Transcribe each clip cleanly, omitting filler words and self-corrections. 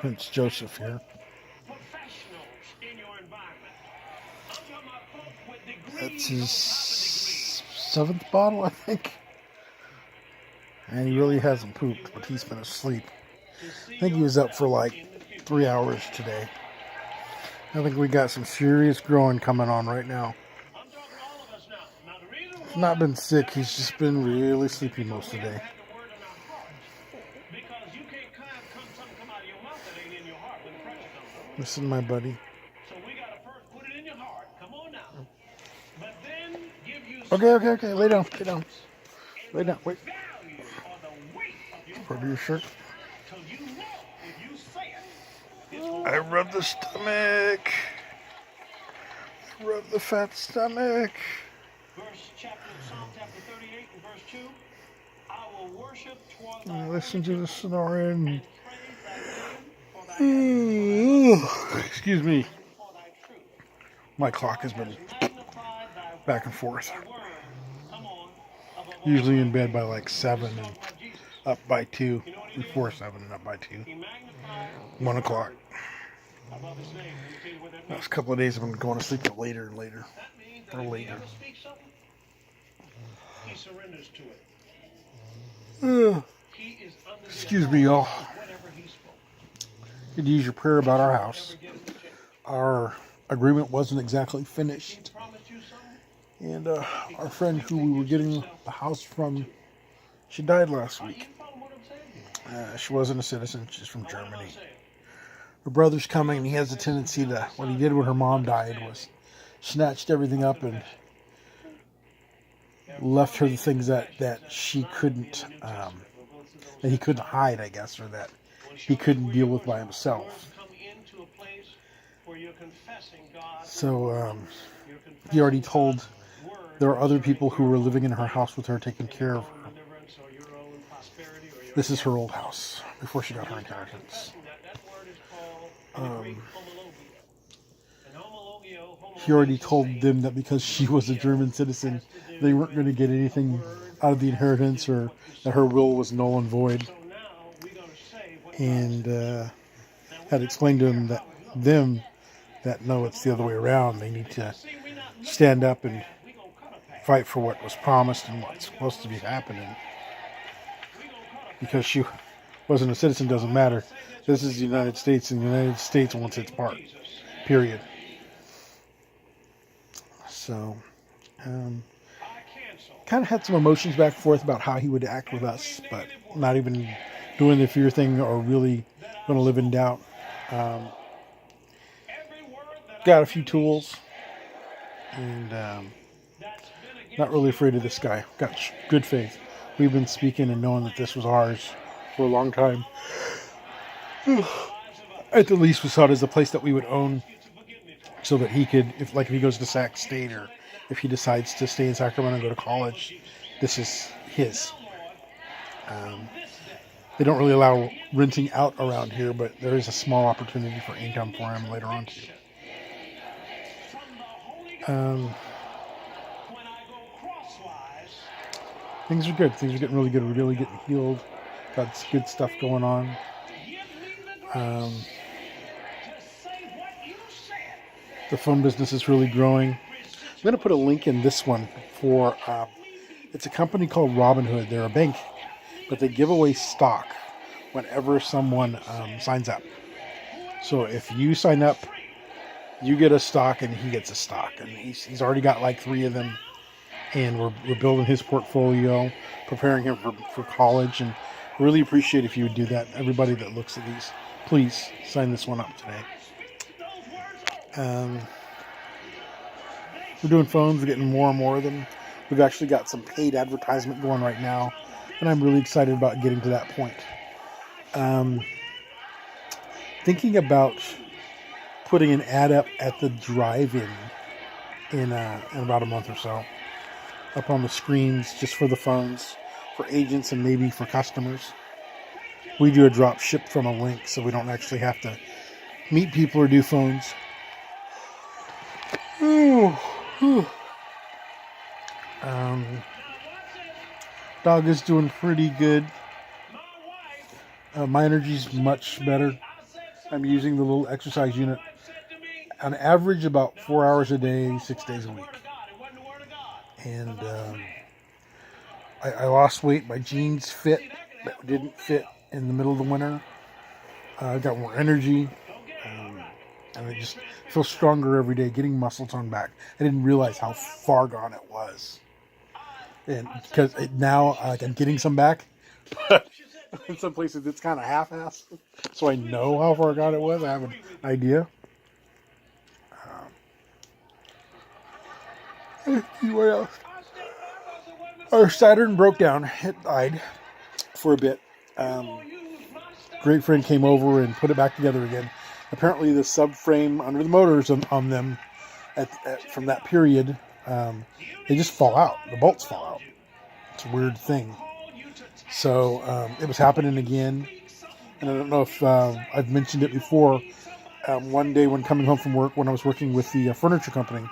Prince Joseph here. That's his 7th bottle, I think. And he really hasn't pooped, but he's been asleep. I think he was up for like 3 hours today. I think we got some serious growing coming on right now. He's not been sick, he's just been really sleepy most of the day. Listen, my buddy. Okay. Lay down. Wait. Rub your shirt. I rub the stomach. Rub the fat stomach. Listen to the snoring. Excuse me. My clock has been back and forth. Usually in bed by like 7 and up by 2. Before 7 and up by 2. 1 o'clock. Last couple of days I've been going to sleep later and later. Or later. Excuse me, y'all. Could use your prayer about our house. Our agreement wasn't exactly finished. And our friend who we were getting the house from, she died last week. She wasn't a citizen, she's from Germany. Her brother's coming, and he has a tendency to, what he did when her mom died was snatched everything up and left her the things that she couldn't, that he couldn't hide, I guess, or that he couldn't deal with by himself. So he already told, there are other people who were living in her house with her, taking care of her. This is her old house, before she got her inheritance. He already told them that because she was a German citizen, they weren't going to get anything out of the inheritance, or that her will was null and void. And had explained to them that no, it's the other way around. They need to stand up and fight for what was promised and what's supposed to be happening. Because she wasn't a citizen doesn't matter. This is the United States, and the United States wants its part. Period. So, kind of had some emotions back and forth about how he would act with us, but not even doing the fear thing or really going to live in doubt. Got a few tools, and not really afraid of this guy. Got good faith. We've been speaking and knowing that this was ours for a long time. At the least, we saw it as a place that we would own, so that he could, if he goes to Sac State, or if he decides to stay in Sacramento and go to college, this is his. They don't really allow renting out around here, but there is a small opportunity for income for him later on too. Things are good. Things are getting really good. We're really getting healed. Got some good stuff going on. The phone business is really growing. I'm going to put a link in this one for, it's a company called Robinhood. They're a bank, but they give away stock whenever someone signs up. So if you sign up, you get a stock and he gets a stock. And he's already got like 3 of them. And we're building his portfolio, preparing him for college. And really appreciate if you would do that. Everybody that looks at these, please sign this one up today. We're doing phones. We're getting more and more of them. We've actually got some paid advertisement going right now, and I'm really excited about getting to that point. Thinking about putting an ad up at the drive-in in about a month or so, up on the screens just for the phones, for agents and maybe for customers. We do a drop ship from a link, so we don't actually have to meet people or do phones. Dog is doing pretty good. My energy's much better. I'm using the little exercise unit on average about 4 hours a day, 6 days a week. And I lost weight. My jeans fit, but didn't fit in the middle of the winter. I got more energy. And I just feel stronger every day, getting muscle tone back. I didn't realize how far gone it was. And because now I'm getting some back, but in some places it's kind of half-assed. So I know how far gone it was. I have an idea. Let's see what else. Our Saturn broke down. It died for a bit. Great friend came over and put it back together again. Apparently the subframe under the motors on them from that period, they just fall out. The bolts fall out. It's a weird thing. So it was happening again. And I don't know if I've mentioned it before. One day when coming home from work, when I was working with the furniture company,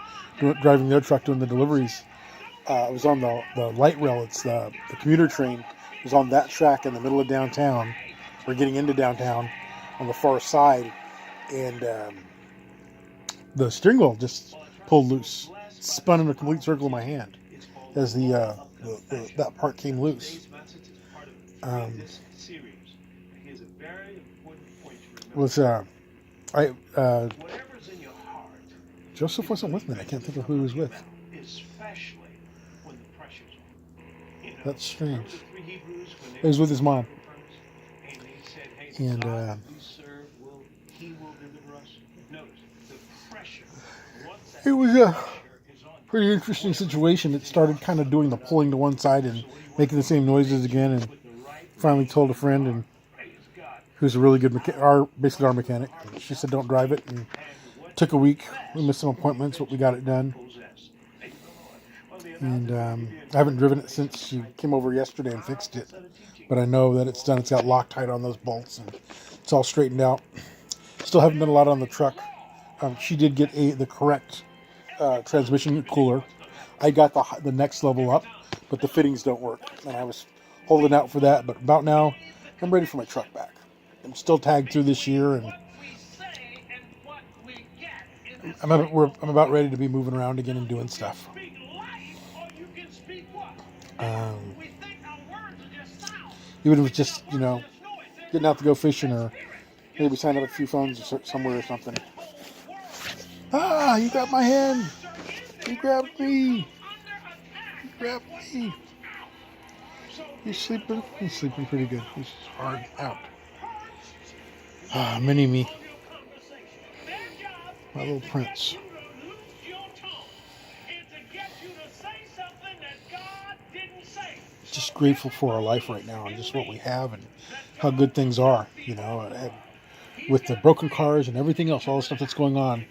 driving their truck doing the deliveries, I was on the light rail. It's the commuter train. It was on that track in the middle of downtown. We're getting into downtown on the far side. And the steering wheel just pulled loose. It spun in a complete circle in my hand as that part came loose. Joseph wasn't with me. I can't think of who he was with. That's strange. He was with his mom. And it was a pretty interesting situation. It started kind of doing the pulling to one side and making the same noises again, and finally told a friend and who's a really good basically our mechanic. She said don't drive it, and it took a week. We missed some appointments, but we got it done. And I haven't driven it since she came over yesterday and fixed it, but I know that it's done. It's got Loctite on those bolts and it's all straightened out. Still haven't done a lot on the truck. She did get the correct transmission cooler. I got the next level up, but the fittings don't work, and I was holding out for that. But about now, I'm ready for my truck back. I'm still tagged through this year, and I'm about ready to be moving around again and doing stuff. Even if it's just getting out to go fishing, or maybe sign up a few phones somewhere or something. Ah, you got my hand. You grabbed me. You grabbed me. He's sleeping. He's sleeping pretty good. He's hard out. Ah, mini-me. My little prince. Just grateful for our life right now and just what we have and how good things are. With the broken cars and everything else, all the stuff that's going on,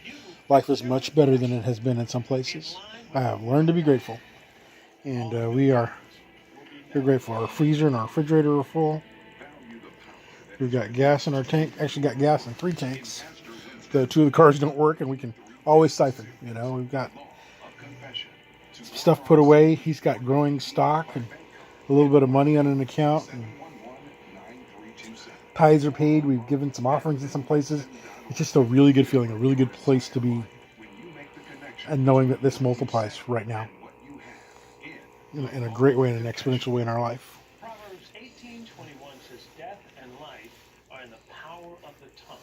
life is much better than it has been in some places. I have learned to be grateful, and we're grateful. Our freezer and our refrigerator are full. We've got gas in our tank. Actually, got gas in 3 tanks. The 2 of the cars don't work, and we can always siphon. We've got stuff put away. He's got growing stock and a little bit of money on an account. And tithes are paid. We've given some offerings in some places. It's just a really good feeling, a really good place to be, and knowing that this multiplies right now in a great way, in an exponential way in our life. Proverbs 18:21 says, "Death and life are in the power of the tongue."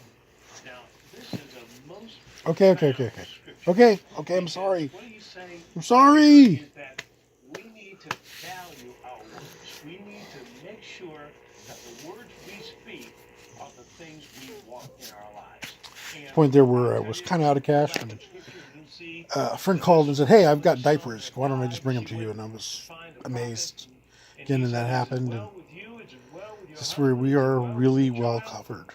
Now, this is a most Okay. I'm sorry. What he's saying I'm sorry. is that we need to value our words. We need to make sure that the words we speak are the things we want in our lives. And Point there where I was kind of out of cash, and a friend called and said, "Hey, I've got diapers. Why don't I just bring them to you?" And I was amazed again, and that happened. And this is where we are really well covered.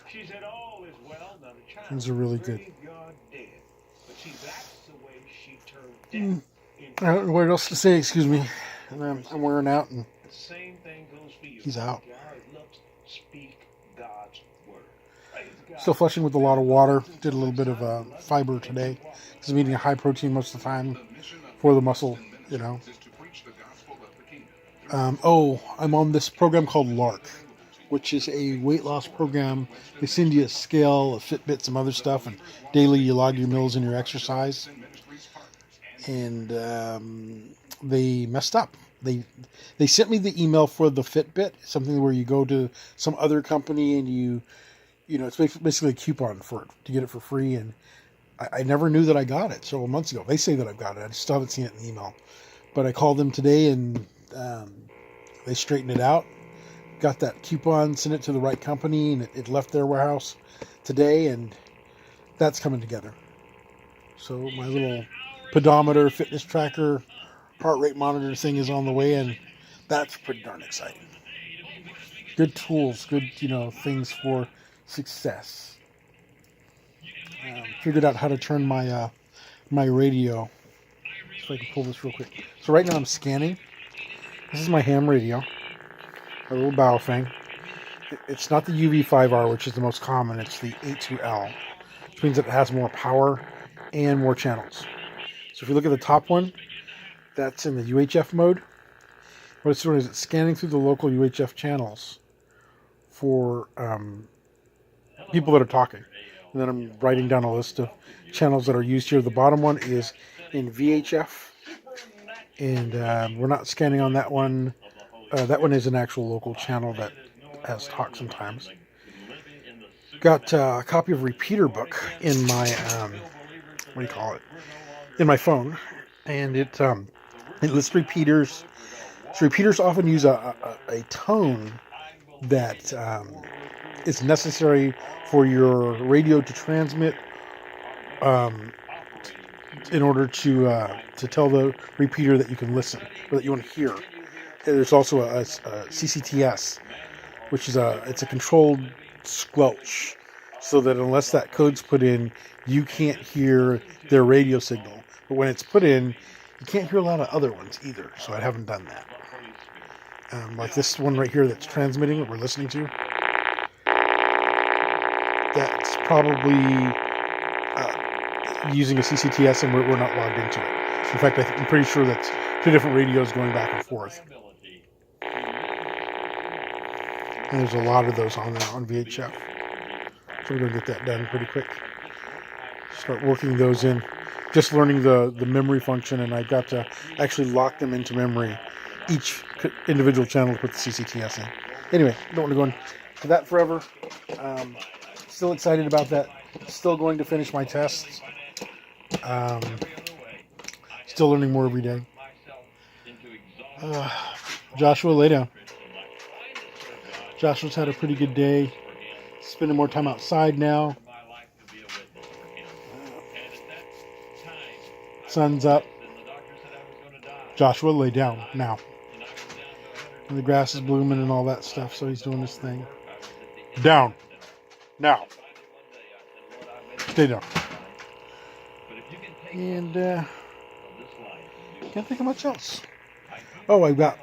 Things are really good. I don't know what else to say. Excuse me. And I'm wearing out, and he's out. Still flushing with a lot of water. Did a little bit of fiber today, because I'm eating a high protein most of the time for the muscle, I'm on this program called LARC, which is a weight loss program. They send you a scale, a Fitbit, some other stuff, and daily you log your meals and your exercise. And they messed up. They sent me the email for the Fitbit, something where you go to some other company and it's basically a coupon for it to get it for free. And I never knew that I got it several months ago. They say that I've got it. I still haven't seen it in the email. But I called them today and they straightened it out. Got that coupon, sent it to the right company, and it left their warehouse today, and that's coming together. So my little pedometer, fitness tracker, heart rate monitor thing is on the way, and that's pretty darn exciting. Good tools, good things for success. Figured out how to turn my my radio. So I can pull this real quick. So right now I'm scanning. This is my ham radio, a little Baofeng. It's not the UV5R, which is the most common. It's the A2L, which means that it has more power and more channels. So if you look at the top one, that's in the UHF mode. What it's doing is it's scanning through the local UHF channels for people that are talking. And then I'm writing down a list of channels that are used here. The bottom one is in VHF. And we're not scanning on that one. That one is an actual local channel that has talk sometimes. Got a copy of Repeater book in my, in my phone. And it lists repeaters. So repeaters often use a tone that is necessary for your radio to transmit in order to tell the repeater that you can listen or that you want to hear. There's also a CCTS, which is it's a controlled squelch, so that unless that code's put in, you can't hear their radio signal. But when it's put in, you can't hear a lot of other ones either. So I haven't done that. Like this one right here that's transmitting, that we're listening to. That's probably using a CCTS, and we're not logged into it. In fact, I'm pretty sure that's two different radios going back and forth. And there's a lot of those on there on VHF. So we're going to get that done pretty quick. Start working those in. Just learning the memory function, and I got to actually lock them into memory, each individual channel to put the CCTS in. Anyway, don't want to go into that forever. Still excited about that. Still going to finish my tests. Still learning more every day. Joshua, lay down. Joshua's had a pretty good day. Spending more time outside now. Sun's up. Joshua, lay down now. And the grass is blooming and all that stuff, so he's doing his thing. Down. Now. Stay down. And can't think of much else. Oh, I've got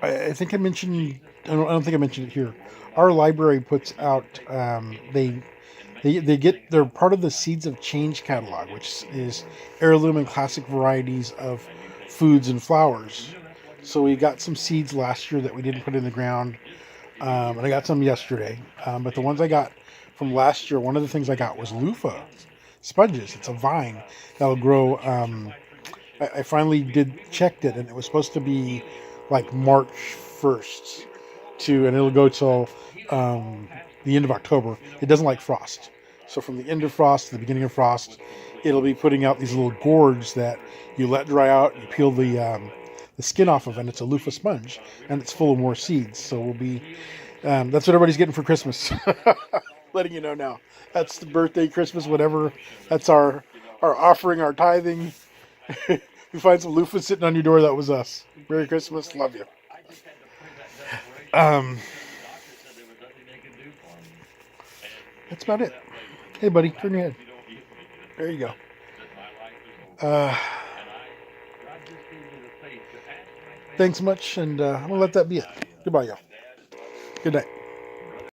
I think I mentioned. I don't think I mentioned it here. Our library puts out. They're part of the Seeds of Change catalog, which is heirloom and classic varieties of foods and flowers. So we got some seeds last year that we didn't put in the ground, and I got some yesterday. But the ones I got from last year, one of the things I got was loofah sponges. It's a vine that'll grow. I finally checked it, and it was supposed to be like March 1st and it'll go till the end of October. It doesn't like frost. So from the end of frost to the beginning of frost, it'll be putting out these little gourds that you let dry out, you peel the skin off of, and it's a loofah sponge, and it's full of more seeds. So we'll be, that's what everybody's getting for Christmas. Letting you know now. That's the birthday, Christmas, whatever. That's our offering, our tithing. You find some loofah sitting on your door, that was us. Merry Christmas, love you. That's about it. Hey, buddy, turn your head. There you go. Thanks much, and I'm going to let that be it. Goodbye, y'all. Good night.